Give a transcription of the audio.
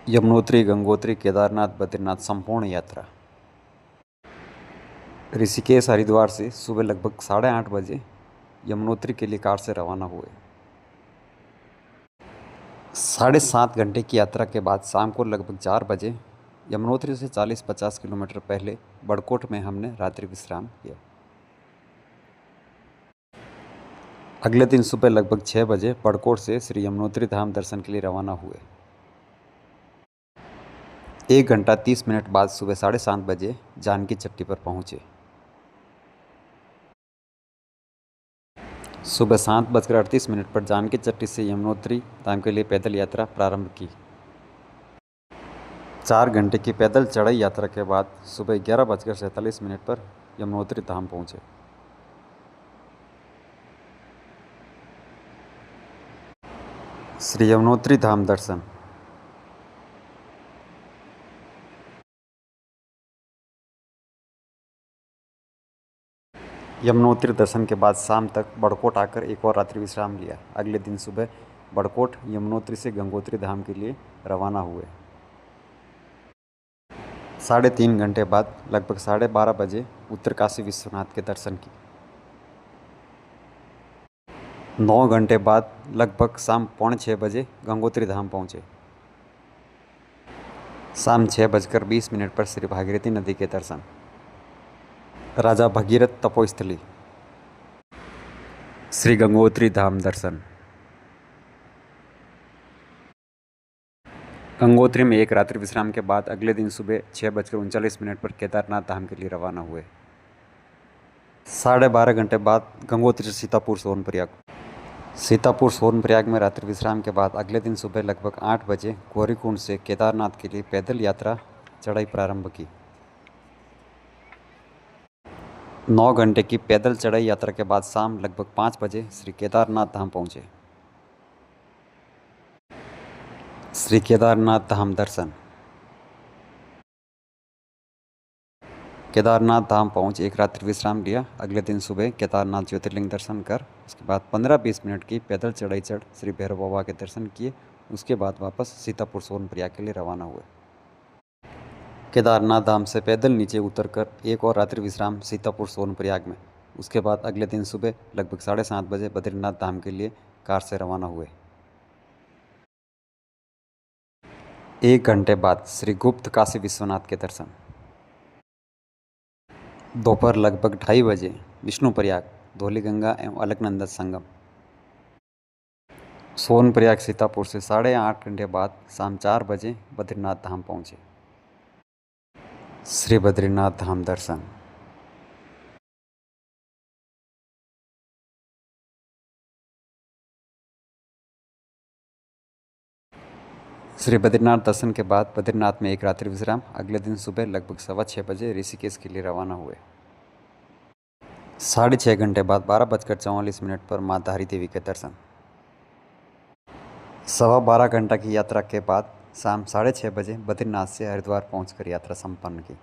यमुनोत्री, गंगोत्री, केदारनाथ, बद्रीनाथ संपूर्ण यात्रा। ऋषिकेश हरिद्वार से सुबह लगभग 8:30 बजे यमुनोत्री के लिए कार से रवाना हुए। 7.5 घंटे की यात्रा के बाद शाम को लगभग 4 बजे यमुनोत्री से 40-50 किलोमीटर पहले बड़कोट में हमने रात्रि विश्राम किया। अगले दिन सुबह लगभग 6 बजे बड़कोट से श्री यमुनोत्री धाम दर्शन के लिए रवाना हुए। 1 घंटा 30 मिनट बाद सुबह 7:30 बजे जानकी चट्टी पर पहुँचे। सुबह 7:38 पर जानकी चट्टी से यमुनोत्री धाम के लिए पैदल यात्रा प्रारंभ की। 4 घंटे की पैदल चढ़ाई यात्रा के बाद सुबह 11:47 पर यमुनोत्री धाम पहुँचे। श्री यमुनोत्री धाम दर्शन। यमुनोत्री दर्शन के बाद शाम तक बड़कोट आकर एक और रात्रि विश्राम लिया। अगले दिन सुबह बड़कोट यमुनोत्री से गंगोत्री धाम के लिए रवाना हुए। 3.5 घंटे बाद लगभग 12:30 बजे उत्तरकाशी विश्वनाथ के दर्शन किए। 9 घंटे बाद लगभग शाम 5:45 गंगोत्री धाम पहुँचे। शाम 6:20 पर श्री भागीरथी नदी के दर्शन। राजा भगीरथ तपोस्थली। श्री गंगोत्री धाम दर्शन। गंगोत्री में एक रात्रि विश्राम के बाद अगले दिन सुबह 6:39 पर केदारनाथ धाम के लिए रवाना हुए। 12.5 घंटे बाद गंगोत्री से सीतापुर सोनप्रयाग। सीतापुर सोनप्रयाग में रात्रि विश्राम के बाद अगले दिन सुबह लगभग 8 बजे गौरीकुंड से केदारनाथ के लिए पैदल यात्रा चढ़ाई प्रारंभ की। 9 घंटे की पैदल चढ़ाई यात्रा के बाद शाम लगभग 5 बजे श्री केदारनाथ धाम पहुँचे। श्री केदारनाथ धाम दर्शन। केदारनाथ धाम पहुँच एक रात्रि विश्राम लिया। अगले दिन सुबह केदारनाथ ज्योतिर्लिंग दर्शन कर उसके बाद 15-20 मिनट की पैदल चढ़ाई चढ़ श्री भैरव बाबा के दर्शन किए। उसके बाद वापस सीतापुर सोनप्रयाग के लिए रवाना हुए। केदारनाथ धाम से पैदल नीचे उतरकर एक और रात्रि विश्राम सीतापुर सोनप्रयाग में। उसके बाद अगले दिन सुबह लगभग 7:30 बजे बद्रीनाथ धाम के लिए कार से रवाना हुए। 1 घंटे बाद श्री गुप्त काशी विश्वनाथ के दर्शन। दोपहर लगभग 2:30 बजे विष्णुप्रयाग, धौलीगंगा एवं अलकनंदा संगम। सोनप्रयाग सीतापुर से 8.5 घंटे बाद शाम 4 बजे बद्रीनाथ धाम पहुँचे। श्री बद्रीनाथ धाम दर्शन। श्री बद्रीनाथ दर्शन के बाद बद्रीनाथ में एक रात्रि विश्राम। अगले दिन सुबह लगभग 6:15 बजे ऋषिकेश के लिए रवाना हुए। 6.5 घंटे बाद 12:44 पर माँ धारी देवी के दर्शन। 12.25 घंटा की यात्रा के बाद शाम 6:30 बजे बद्रीनाथ से हरिद्वार पहुंचकर यात्रा संपन्न की।